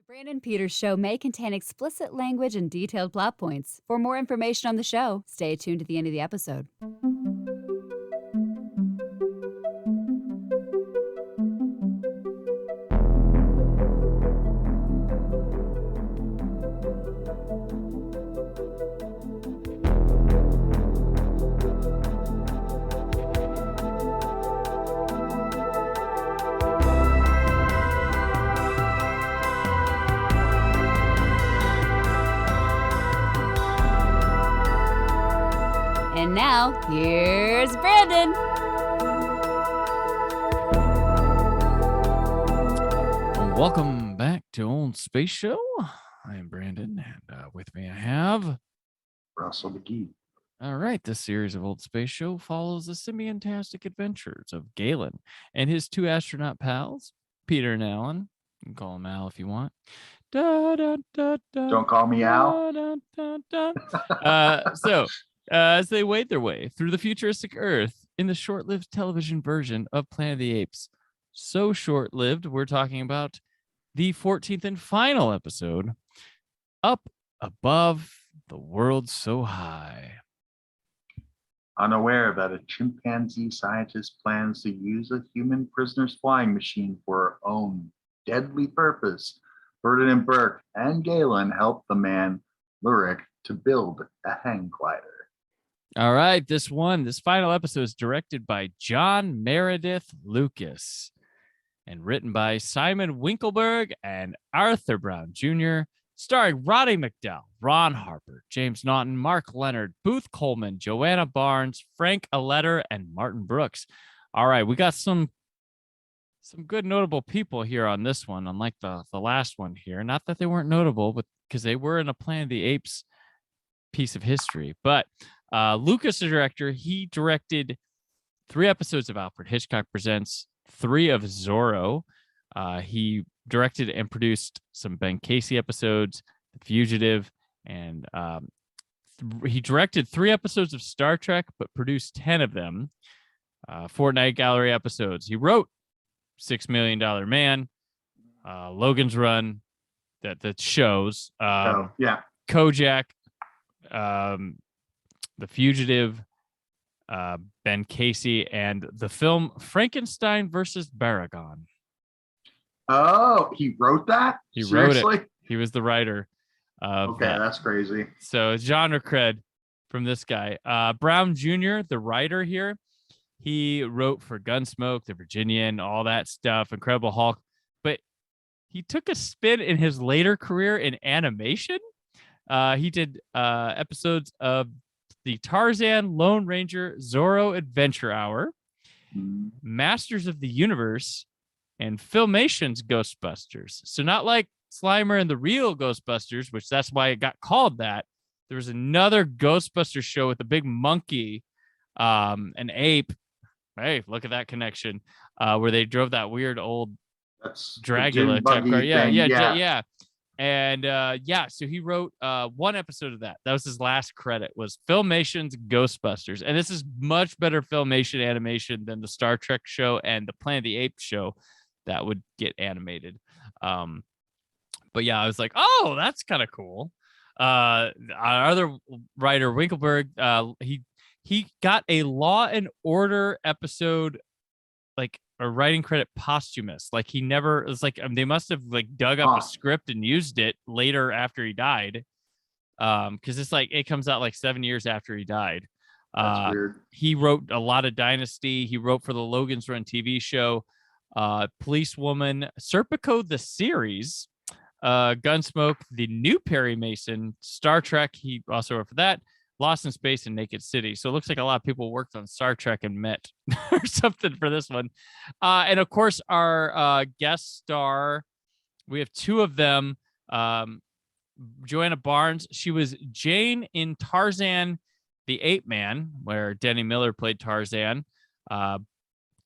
Brandon Peters Show may contain explicit language and detailed plot points. For more information on the show, stay tuned to the end of the episode. And now, here's Brandon. Welcome back to Old Space Show. I am Brandon, and with me I have Russell McGee. All right, this series of Old Space Show follows the simiantastic adventures of Galen and his two astronaut pals, Peter and Alan. You can call him Al if you want. Don't call me Al. As they wade their way through the futuristic Earth in the short-lived television version of Planet of the Apes. So short-lived, we're talking about the 14th and final episode, Up Above the World So High. Unaware that a chimpanzee scientist plans to use a human prisoner's flying machine for her own deadly purpose, Burden and Burke and Galen help the man, Lurik, to build a hang glider. All right, this final episode is directed by John Meredith Lucas and written by Simon Winkelberg and Arthur Brown Jr., starring Roddy McDowall, Ron Harper, James Naughton, Mark Leonard, Booth Coleman, Joanna Barnes, Frank Aletter, and Martin Brooks. All right, we got some good notable people here on this one, unlike the last one here. Not that they weren't notable, but because they were in a Planet of the Apes piece of history. But Lucas, the director, he directed 3 episodes of Alfred Hitchcock Presents, 3 of Zorro. He directed and produced some Ben Casey episodes, The Fugitive, and he directed 3 episodes of Star Trek, but produced 10 of them, Fortnite Gallery episodes. He wrote $6 Million Man, Logan's Run, that shows, Kojak, The Fugitive, Ben Casey, and the film Frankenstein versus Baragon. Oh, he wrote that? He Seriously? wrote it. He was the writer. That's crazy. So genre cred from this guy. Brown Jr., the writer here, he wrote for Gunsmoke, The Virginian, all that stuff, Incredible Hulk. But he took a spin in his later career in animation. He did episodes of the Tarzan, Lone Ranger, Zorro Adventure Hour, Masters of the Universe, and Filmation's Ghostbusters. So not like Slimer and the real Ghostbusters, which that's why it got called that. There was another Ghostbusters show with a big monkey, an ape. Hey, look at that connection. Where they drove that weird old Dragula type car. Yeah. And so he wrote 1 episode of that. That was his last credit, was Filmation's Ghostbusters. And this is much better Filmation animation than the Star Trek show and the Planet of the Apes show that would get animated. But yeah, I was like, oh, that's kind of cool. Our other writer, Winkelberg, he got a Law and Order episode, like a writing credit posthumous. Like he never, it was like they must have like dug up a script and used it later after he died. Because it's like it comes out like 7 years after he died. That's weird. He wrote a lot of Dynasty. He wrote for the Logan's Run TV show, Policewoman, Serpico the series, Gunsmoke, the new Perry Mason, Star Trek. He also wrote for that, Lost in Space, and Naked City. So it looks like a lot of people worked on Star Trek and met or something for this one. And of course, our guest star, we have 2 of them. Joanna Barnes, she was Jane in Tarzan, the Ape Man, where Denny Miller played Tarzan.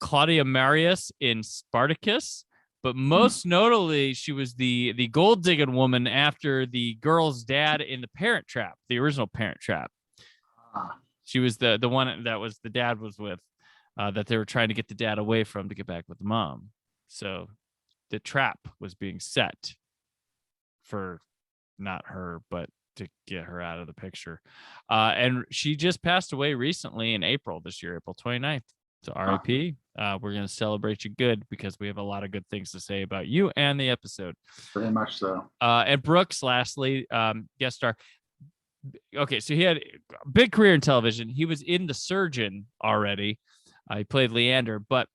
Claudia Marius in Spartacus. But most notably, she was the gold digging woman after the girl's dad in The Parent Trap, the original Parent Trap. She was the one that was the dad was with, that they were trying to get the dad away from to get back with the mom. So the trap was being set. for not her, but to get her out of the picture. And she just passed away recently in April this year, April 29th. So RIP. We're going to celebrate you good because we have a lot of good things to say about you and the episode. Very much so. And Brooks, lastly, guest star. Okay, so he had a big career in television. He was in The Surgeon already. He played Leander, but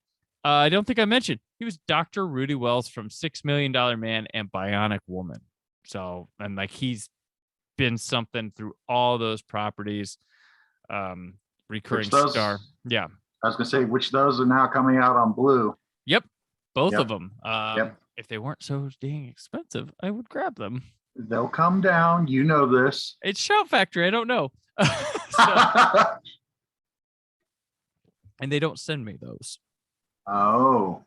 I don't think I mentioned he was Dr. Rudy Wells from $6 Million Man and Bionic Woman. So, and like he's been something through all those properties. Recurring star. Yeah. I was going to say, which those are now coming out on Blue. Yep. Both of them. Yep. If they weren't so dang expensive, I would grab them. They'll come down. You know this. It's Shout Factory. I don't know. And they don't send me those. Oh.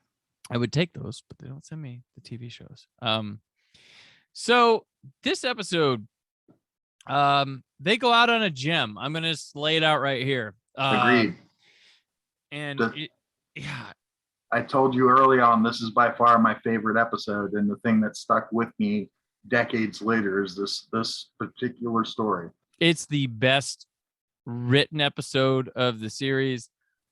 I would take those, but they don't send me the TV shows. So this episode, they go out on a gem. I'm going to just lay it out right here. Agreed. And yeah. I told you early on, this is by far my favorite episode. And the thing that stuck with me decades later is this particular story. It's the best written episode of the series.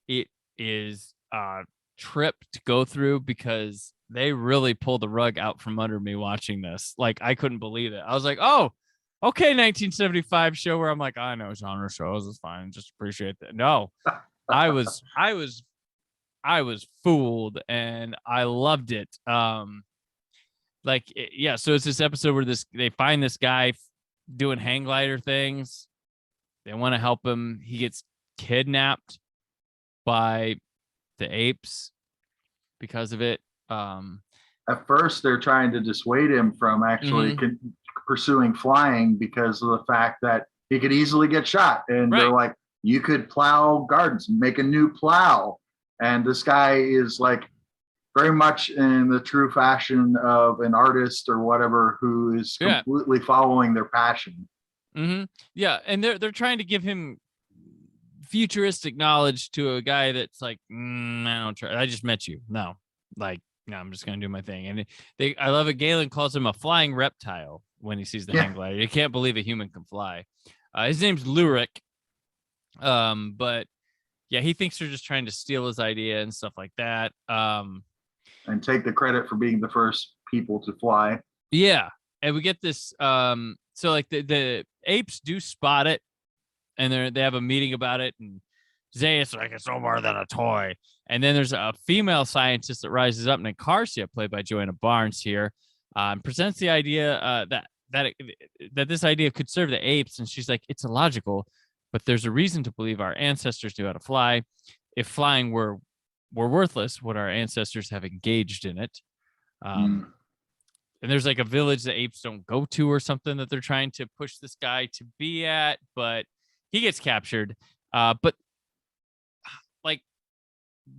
It is a trip to go through because they really pulled the rug out from under me watching this. Like, I couldn't believe it. I was like, oh, okay, 1975 show where I'm like, I know genre shows is fine. Just appreciate that. No, I was fooled and I loved it. So it's this episode where they find this guy doing hang glider things. They want to help him. He gets kidnapped by the apes because of it. At first, they're trying to dissuade him from actually pursuing flying because of the fact that he could easily get shot. And they're like, you could plow gardens, make a new plow. And this guy is like very much in the true fashion of an artist or whatever who is completely following their passion. Mm-hmm. Yeah, and they're trying to give him futuristic knowledge to a guy that's like, I don't try. I just met you. No, I'm just gonna do my thing. And I love it. Galen calls him a flying reptile when he sees the hang glider. You can't believe a human can fly. His name's Lyric. But yeah, he thinks they're just trying to steal his idea and stuff like that. And take the credit for being the first people to fly. Yeah, and we get this. So like the apes do spot it, and they have a meeting about it, and Zayas like, it's no more than a toy. And then there's a female scientist that rises up, named Karsia, played by Joanna Barnes here, presents the idea that this idea could serve the apes, and she's like, it's illogical, but there's a reason to believe our ancestors knew how to fly. If flying were worthless, would our ancestors have engaged in it? And there's like a village the apes don't go to or something that they're trying to push this guy to be at, but he gets captured. But like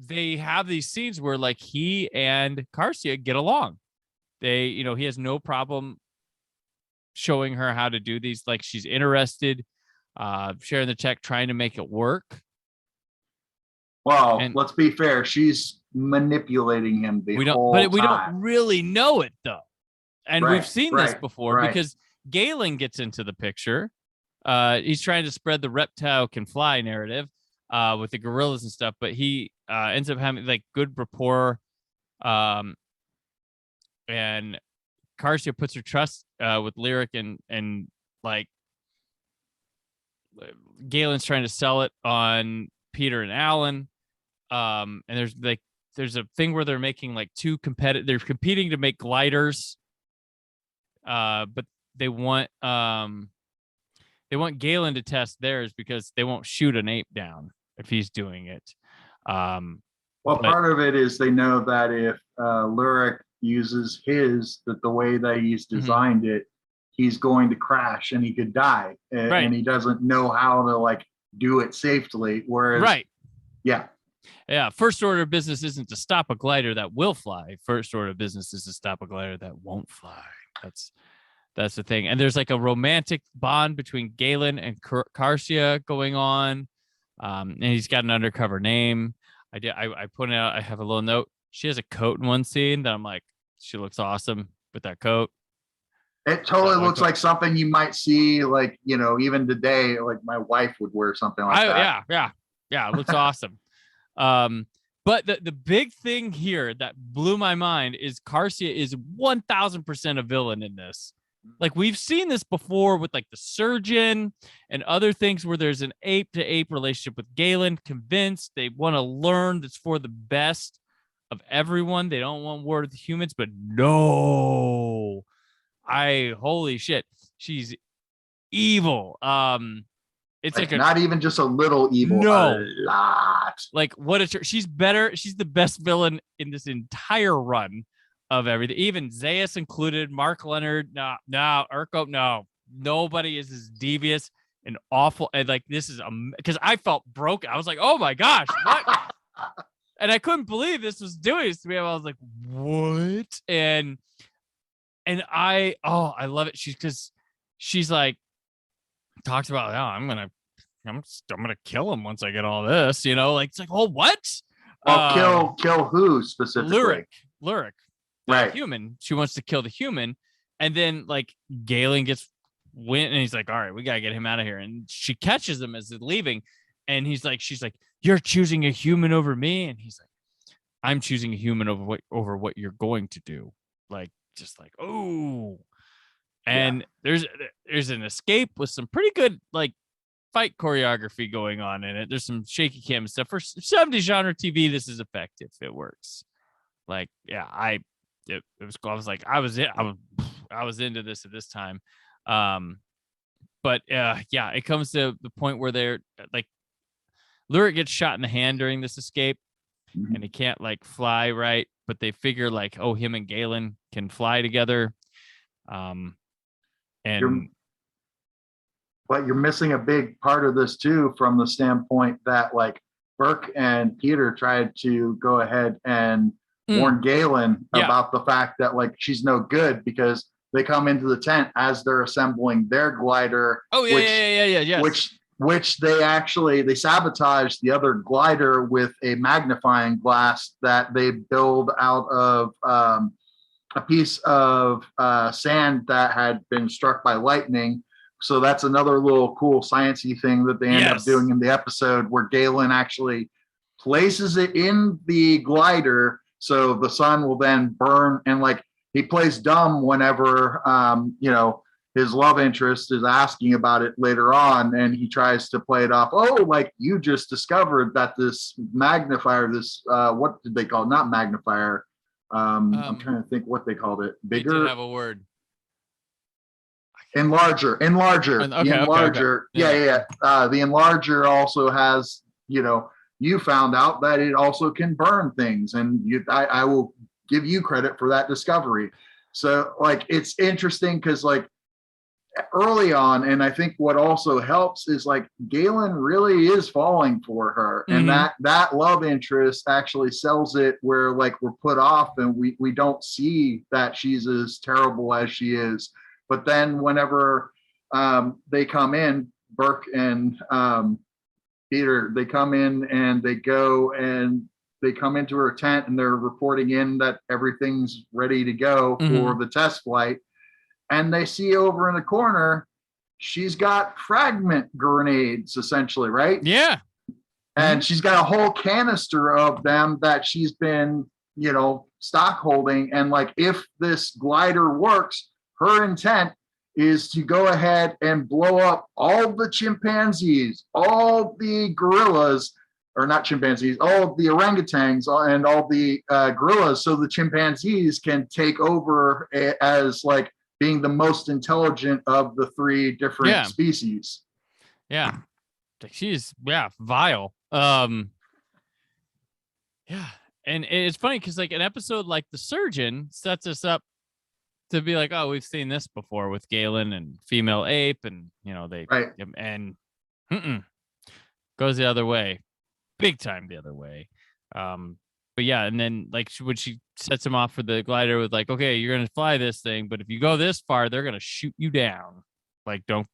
they have these scenes where like he and Karsia get along. He has no problem showing her how to do these. Like she's interested, sharing the check, trying to make it work. Well, let's be fair. She's manipulating him the whole time. But we don't really know it though. And we've seen this before because Galen gets into the picture. He's trying to spread the reptile can fly narrative with the gorillas and stuff, but he ends up having like good rapport. And Karsia puts her trust with Lyric and like Galen's trying to sell it on Peter and Alan. And there's a thing where they're making like they're competing to make gliders. But they want Galen to test theirs because they won't shoot an ape down if he's doing it. Part of it is they know that if Lyric uses the way that he's designed it, he's going to crash and he could die, and he doesn't know how to like do it safely. Whereas, first order of business isn't to stop a glider that will fly. First order of business is to stop a glider that won't fly. That's the thing. And there's like a romantic bond between Galen and Karsia going on. And he's got an undercover name. I put it out. I have a little note. She has a coat in one scene that I'm like, she looks awesome with that coat. It totally looks like something you might see, like, you know, even today, like my wife would wear something like that. Yeah. It looks awesome. But the big thing here that blew my mind is Carcia is 1000% a villain in this. Like, we've seen this before with like the surgeon and other things where there's an ape to ape relationship with Galen, convinced they want to learn that's for the best of everyone. They don't want war with humans, but no, holy shit, she's evil. It's like not even just a little evil. No, a lot. Like, what is her? She's better. She's the best villain in this entire run of everything. Even Zaius included. Mark Leonard, no, Urko, no. Nobody is as devious and awful. And like, this is because I felt broken. I was like, oh my gosh, what? And I couldn't believe this was doing this to me. I was like, what? And I love it. She's like, talks about, I'm gonna kill him once I get all this, you know, like, it's like, oh, what? Kill who specifically? Lyric, right? Human. She wants to kill the human, and then like Galen gets went, and he's like, all right, we gotta get him out of here. And she catches him as they're leaving, and she's like, you're choosing a human over me, and he's like, I'm choosing a human over what you're going to do. Like, just like, oh. And there's an escape with some pretty good like fight choreography going on in it. There's some shaky cam stuff. For 70s genre TV, this is effective. It works. Like, yeah, it was cool. I was into this at this time. But it comes to the point where they're like, Lyric gets shot in the hand during this escape, and he can't like fly right, but they figure like, oh, him and Galen can fly together. But you're missing a big part of this too, from the standpoint that like Burke and Peter tried to go ahead and warn Galen about the fact that like she's no good, because they come into the tent as they're assembling their glider. Which they sabotage the other glider with a magnifying glass that they build out of a piece of sand that had been struck by lightning. So that's another little cool sciencey thing that they end up doing in the episode, where Galen actually places it in the glider so the sun will then burn. And like, he plays dumb whenever his love interest is asking about it later on, and he tries to play it off. Oh, like, you just discovered that this magnifier, this what did they call it? Not magnifier. I'm trying to think what they called it. Bigger. They did have a word. Enlarger. Okay, the enlarger. okay. Yeah. The enlarger also has, you found out that it also can burn things, and I will give you credit for that discovery. So like, it's interesting because like early on, and I think what also helps is like Galen really is falling for her, and that love interest actually sells it, where like we're put off and we don't see that she's as terrible as she is. But then whenever they come in, Burke and Peter, they come in and they go and they come into her tent, and they're reporting in that everything's ready to go for the test flight. And they see over in the corner, she's got fragment grenades, essentially, right? Yeah. And she's got a whole canister of them that she's been, stock holding. And like, if this glider works, her intent is to go ahead and blow up all the chimpanzees, all the gorillas, or not chimpanzees, all the orangutans and all the gorillas, so the chimpanzees can take over as like being the most intelligent of the three different species. Yeah. She's vile. And it's funny because like an episode like The Surgeon sets us up to be like, oh, we've seen this before with Galen and female ape, and goes the other way, big time the other way. But yeah, and then like when she sets him off for the glider with like, okay, you're gonna fly this thing, but if you go this far, they're gonna shoot you down. Like, don't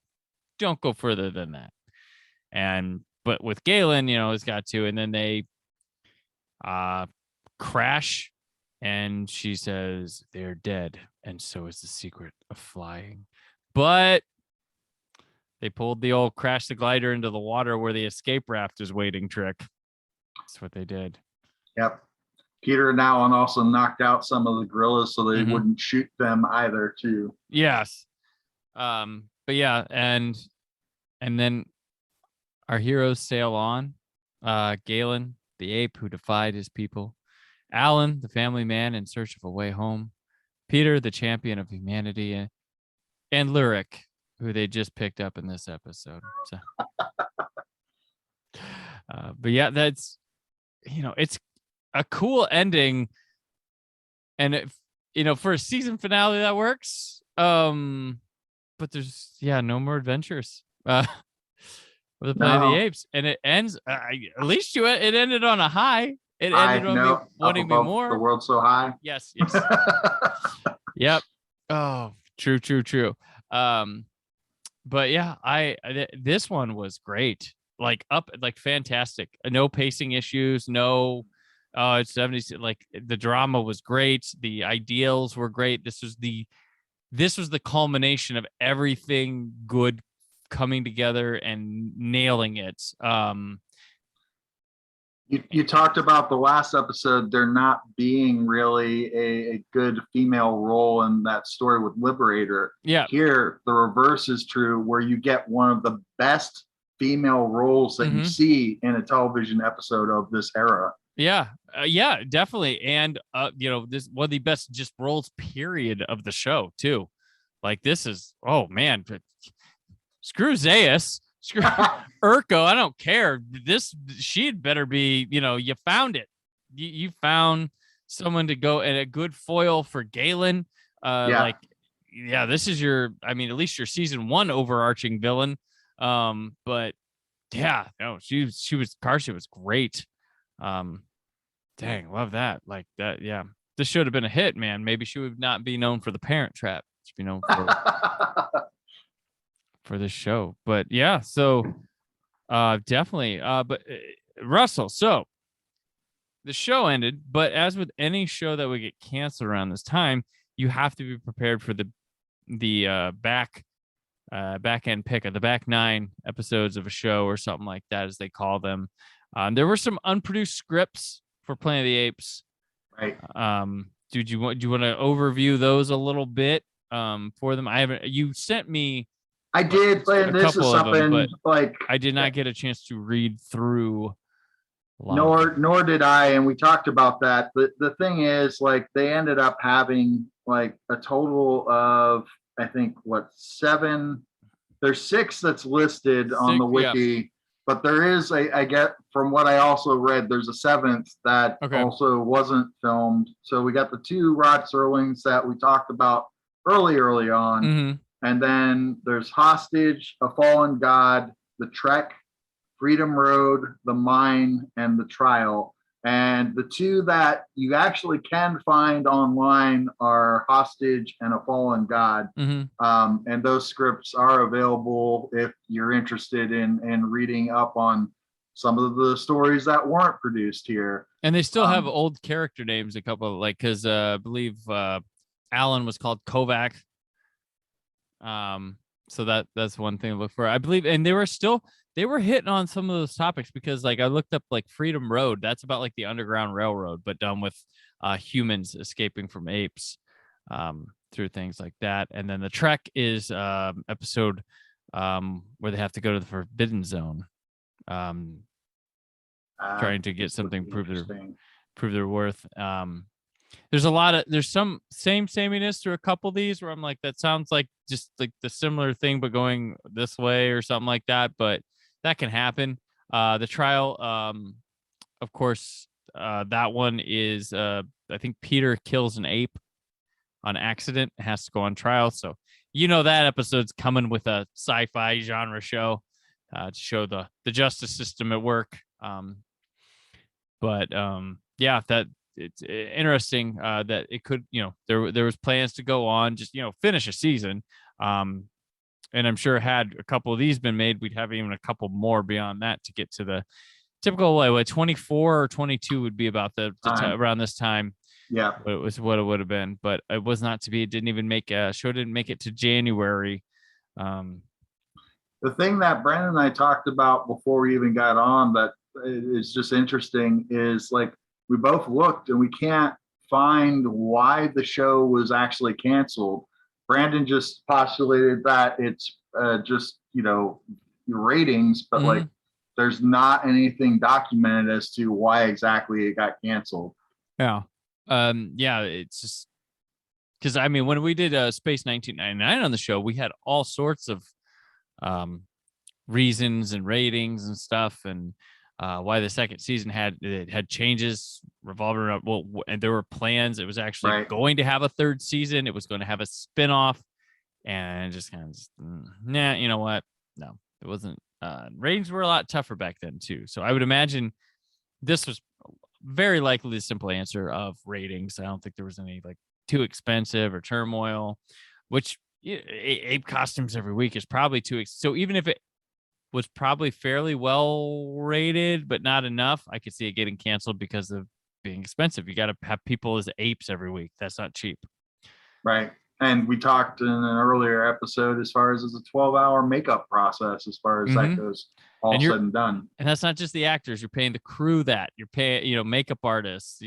go further than that. But with Galen, he's got to, and then they crash And she says, they're dead, and so is the secret of flying. But they pulled the old crash the glider into the water where the escape raft is waiting trick. That's what they did. Yep. Peter and Allen also knocked out some of the gorillas so they wouldn't shoot them either, too. Yes. But yeah, and then our heroes sail on. Galen, the ape who defied his people. Alan, the family man in search of a way home. Peter, the champion of humanity. And Lyric, who they just picked up in this episode. So, but yeah, that's, it's a cool ending. And if, for a season finale that works. But there's no more adventures. With the Planet of the Apes, and it ends. At least it ended on a high. It ended on me wanting me more. The world so high. Yes. Yep. Oh, true. But yeah, this one was great. Like fantastic. No pacing issues. No. It's 70s. Like the drama was great. The ideals were great. This was the culmination of everything good coming together and nailing it. You talked about the last episode, there not being really a good female role in that story with Liberator. Yeah. Here, the reverse is true, where you get one of the best female roles that you see in a television episode of this era. Yeah. Definitely. And, this one of the best just roles period of the show too. Like this is, oh man, screw Zaius. Screw Urko, I don't care. She'd better be, you found it. You found someone to go and a good foil for Galen. This is at least your season 1 overarching villain. But yeah, no, Karshi was great. Dang, love that. Like that, yeah. This should have been a hit, man. Maybe she would not be known for The Parent Trap. She'd be known for this show. But yeah, so definitely. But Russell, so the show ended, but as with any show that would get canceled around this time, you have to be prepared for the back end pick of the back 9 episodes of a show or something like that, as they call them. There were some unproduced scripts for Planet of the Apes. Right. Do you want to overview those a little bit for them? You sent me. I did, and this is something them, like I did not get a chance to read through. Nor did I, and we talked about that. But the thing is, like, they ended up having like a total of, I think, 7. There's 6 that's listed on the wiki, but there is I get from what I also read, there's a 7th that also wasn't filmed. So we got the 2 Rod Serlings that we talked about early on. And then there's Hostage, A Fallen God, The Trek, Freedom Road, The Mine, and The Trial. And the 2 that you actually can find online are Hostage and A Fallen God. And those scripts are available if you're interested in reading up on some of the stories that weren't produced here. And they still have old character names, a couple, like, because I believe Alan was called Kovac. So that's one thing to look for, I believe. And they were hitting on some of those topics, because like I looked up like Freedom Road, that's about like the Underground Railroad, but done with humans escaping from apes through things like that. And then the Trek is episode where they have to go to the Forbidden Zone, trying to get something, prove their worth. There's some sameness to a couple of these where I'm like, that sounds like just like the similar thing, but going this way or something like that. But that can happen. The Trial, of course, that one is, I think Peter kills an ape on accident. It has to go on trial. So, that episode's coming with a sci-fi genre show to show the justice system at work. Yeah, that it's interesting that it could, there was plans to go on, just, finish a season. And I'm sure had a couple of these been made, we'd have even a couple more beyond that to get to the typical 24 or 22 would be about the around this time. Yeah. It was what it would have been, but it was not to be. It didn't even make show didn't make it to January. The thing that Brandon and I talked about before we even got on that is just interesting is like we both looked and we can't find why the show was actually canceled. Brandon just postulated that it's just, ratings, but like there's not anything documented as to why exactly it got canceled. Yeah. It's just because I mean, when we did Space 1999 on the show, we had all sorts of reasons and ratings and stuff, and why the second season had changes revolving around. Well, and there were plans. It was actually going to have a third season. It was going to have a spinoff, and just kind of, nah. You know what? No, it wasn't. Ratings were a lot tougher back then too. So I would imagine this was very likely the simple answer of ratings. I don't think there was any like too expensive or turmoil, which ape costumes every week is probably too. So even if it was probably fairly well rated, but not enough, I could see it getting canceled because of being expensive. You got to have people as apes every week. That's not cheap. Right. And we talked in an earlier episode as far as it's a 12-hour makeup process as far as that goes, all said and done. And that's not just the actors. You're paying the crew that. You're paying, makeup artists,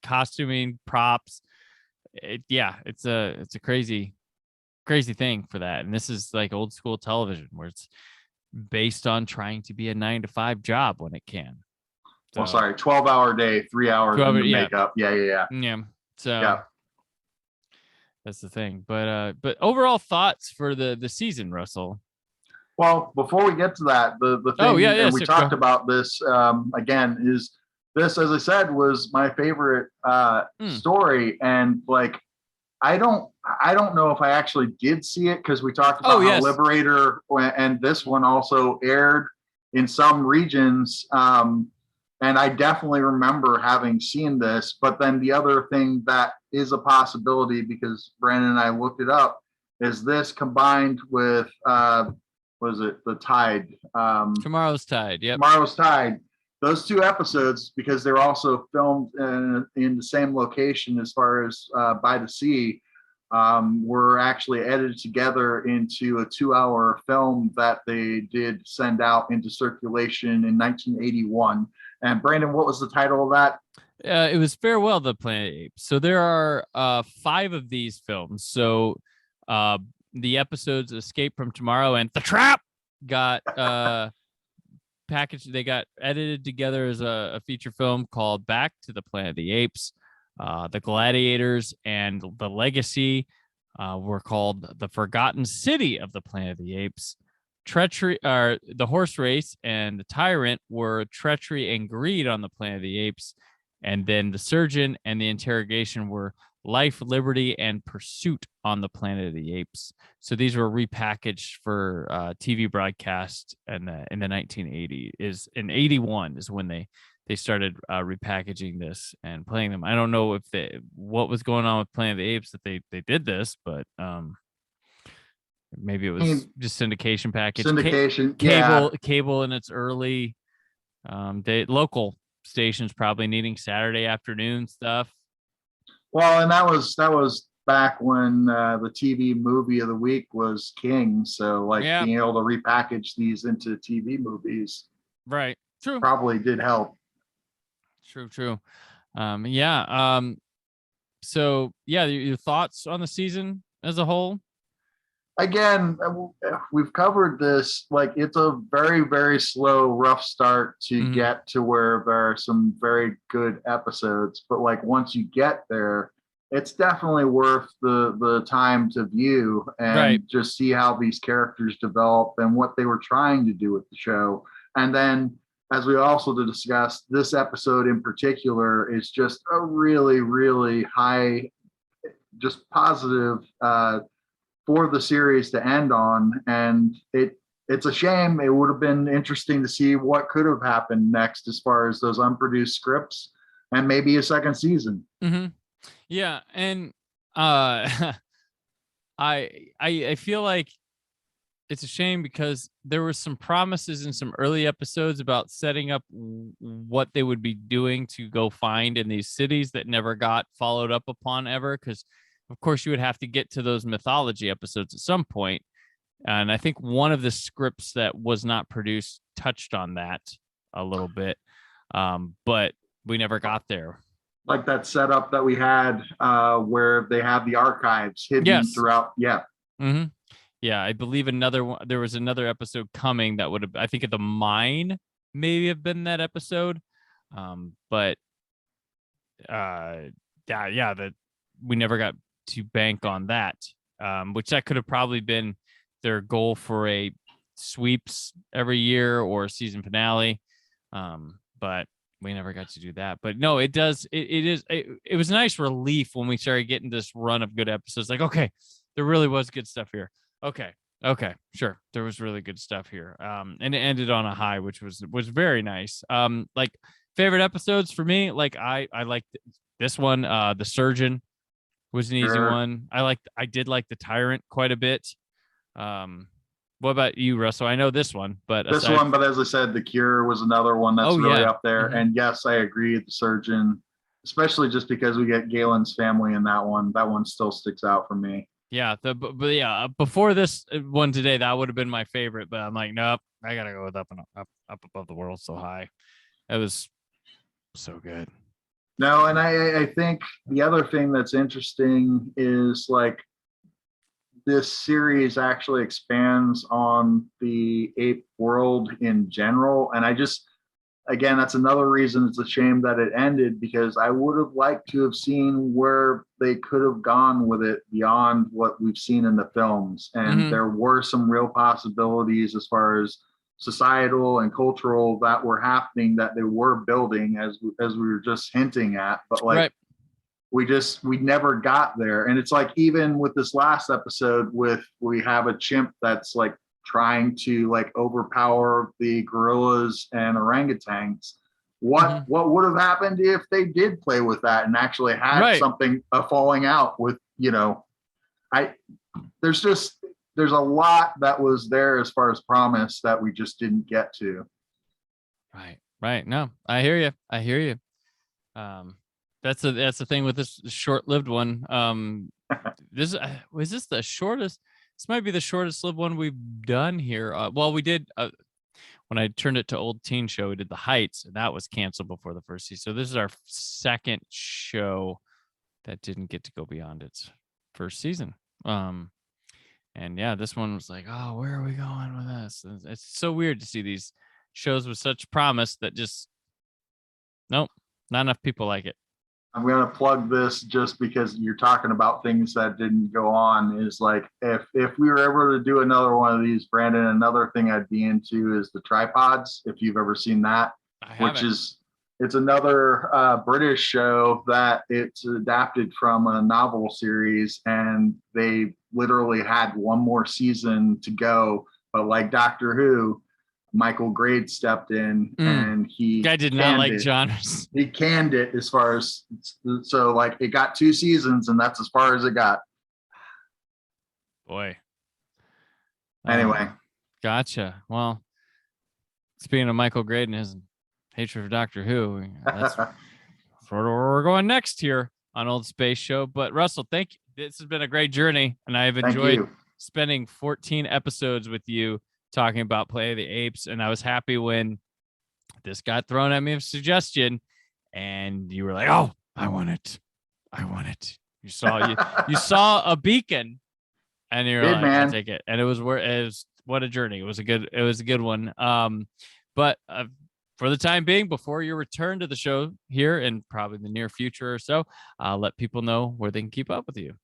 costuming, props. It's a crazy thing for that. And this is like old school television where it's based on trying to be a 9-to-5 job when it can. So, 12-hour day, 3 hours in the makeup. Yeah. So that's the thing. But overall thoughts for the season, Russell? Well, before we get to that, the thing and we talked about this again is this, as I said, was my favorite story, and like I don't know if I actually did see it because we talked about how Liberator and this one also aired in some regions. And I definitely remember having seen this. But then the other thing that is a possibility, because Brandon and I looked it up, is this combined with, was it The Tide? Tomorrow's Tide, yep. Tomorrow's Tide. Those two episodes, because they're also filmed in the same location as far as by the sea, were actually edited together into a 2-hour film that they did send out into circulation in 1981. And Brandon, what was the title of that? It was Farewell to the Planet of the Apes. So there are 5 of these films. So the episodes Escape from Tomorrow and The Trap got packaged. They got edited together as a feature film called Back to the Planet of the Apes. The Gladiators and The Legacy were called The Forgotten City of the Planet of the Apes. Treachery, The Horse Race and The Tyrant were Treachery and Greed on the Planet of the Apes. And then The Surgeon and The Interrogation were Life, Liberty, and Pursuit on the Planet of the Apes. So these were repackaged for TV broadcast in the 1980s. In 81 is when they started repackaging this and playing them. I don't know if what was going on with Planet of the Apes that they did this, but maybe it was just syndication package. Cable in its early local stations probably needing Saturday afternoon stuff. Well, and that was back when the TV movie of the week was king. So being able to repackage these into TV movies, right? True. Probably did help. True. So your thoughts on the season as a whole? Again, we've covered this. Like, it's a very, very slow, rough start to get to where there are some very good episodes. But like once you get there, it's definitely worth the time to view and just see how these characters develop and what they were trying to do with the show. And then, as we also discussed, this episode in particular is just a really, really high, just positive for the series to end on. And it's a shame. It would have been interesting to see what could have happened next as far as those unproduced scripts and maybe a second season. Mm-hmm. Yeah. And I feel like it's a shame because there were some promises in some early episodes about setting up what they would be doing to go find in these cities that never got followed up upon ever. Because, of course, you would have to get to those mythology episodes at some point. And I think one of the scripts that was not produced touched on that a little bit, but we never got there. Like that setup that we had where they have the archives hidden throughout. Yeah. Mm-hmm. Yeah, I believe another one. There was another episode coming that would have, I think, at the mine maybe have been that episode. But that we never got to bank on that. Which that could have probably been their goal for a sweeps every year or a season finale. But we never got to do that. But no, it does. It was a nice relief when we started getting this run of good episodes. Like, okay, there really was good stuff here. Okay, sure. There was really good stuff here. And it ended on a high, which was very nice. Like favorite episodes for me, like I liked this one. The Surgeon was an easy one. I did like the Tyrant quite a bit. What about you, Russell? I know this one, but as I said, The Cure was another one that's really up there. Mm-hmm. And yes, I agree. The Surgeon, especially just because we get Galen's family in that one. That one still sticks out for me. Yeah, before this one today, that would have been my favorite, but I'm like, nope, I gotta go with up above the world so high. It was so good. No, and I think the other thing that's interesting is like this series actually expands on the ape world in general, and again, that's another reason it's a shame that it ended, because I would have liked to have seen where they could have gone with it beyond what we've seen in the films. And there were some real possibilities as far as societal and cultural that were happening, that they were building, as we were just hinting at. But like, we never got there. And it's like, even with this last episode, we have a chimp that's like trying to like overpower the gorillas and orangutans. What would have happened if they did play with that and actually had something falling out with, there's a lot that was there as far as promise that we just didn't get to. Right. No, I hear you. That's the thing with this short-lived one. This the shortest. This might be the shortest lived one we've done here. Well, we did when I turned it to Old Teen Show, we did The Heights, and that was canceled before the first season. So this is our second show that didn't get to go beyond its first season. And yeah, this one was like, oh, where are we going with this? It's so weird to see these shows with such promise that just nope, not enough people like it. I'm going to plug this just because you're talking about things that didn't go on. Is like, if we were ever to do another one of these, Brandon, another thing I'd be into is the Tripods. If you've ever seen that, it's another British show that it's adapted from a novel series, and they literally had one more season to go. But like Doctor Who, Michael Grade stepped in and he did not like genres. He canned it as far as, so like it got 2 seasons and that's as far as it got. Boy. Anyway. Gotcha. Well, speaking of Michael Grade and his hatred for Doctor Who, that's where we're going next here on Old Space Show. But Russell, thank you. This has been a great journey, and I've enjoyed spending 14 episodes with you talking about Play of the Apes, and I was happy when this got thrown at me of suggestion, and you were like, "Oh, I want it. You saw a beacon, and you're like, "I'll take it." And it was what a journey. It was a good one. But for the time being, before your return to the show here, and probably the near future or so, let people know where they can keep up with you.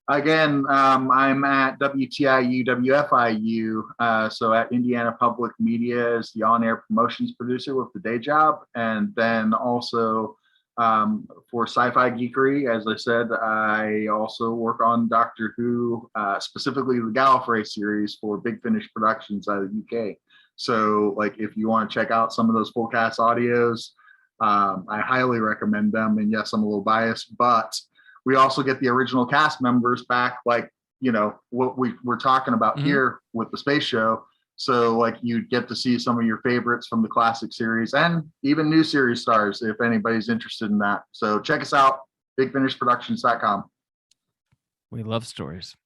Again, I'm at WTIU-WFIU, so at Indiana Public Media as the on-air promotions producer with the day job. And then also for Sci-Fi Geekery, as I said, I also work on Doctor Who, specifically the Gallifrey series for Big Finish Productions out of the UK. So like, if you want to check out some of those full cast audios, I highly recommend them. And yes, I'm a little biased, but we also get the original cast members back, like what we're talking about here with the space show. So like you get to see some of your favorites from the classic series and even new series stars if anybody's interested in that. So check us out, bigfinishproductions.com. We love stories.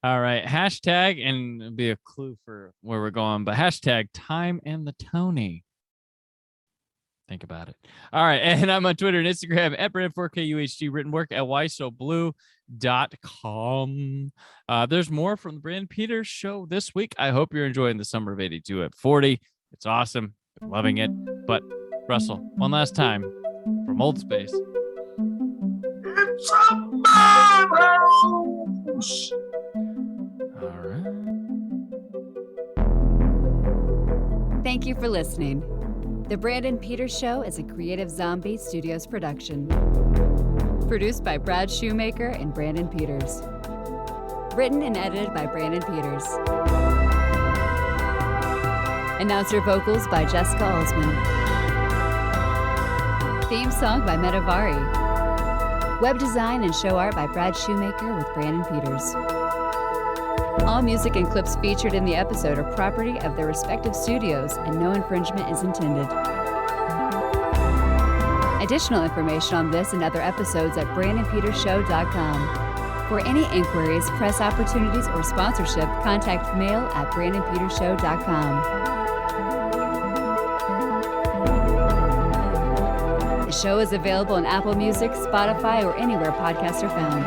All right. Hashtag, and it'll be a clue for where we're going, but hashtag Time and the Tony. Think about it. All right. And I'm on Twitter and Instagram at Brand4KUHD, written work at whysoblue.com. There's more from the Brandon Peters Show this week. I hope you're enjoying the summer of 82 at 40. It's awesome. I'm loving it. But Russell, one last time from Old Space. It's a mouse! All right. Thank you for listening. The Brandon Peters Show is a Creative Zombie Studios production. Produced by Brad Shoemaker and Brandon Peters. Written and edited by Brandon Peters. Announcer vocals by Jessica Alsman. Theme song by Metavari. Web design and show art by Brad Shoemaker with Brandon Peters. All music and clips featured in the episode are property of their respective studios, and no infringement is intended. Additional information on this and other episodes at BrandonPetersShow.com. For any inquiries, press opportunities, or sponsorship, contact mail at BrandonPetersShow.com. The show is available on Apple Music, Spotify, or anywhere podcasts are found.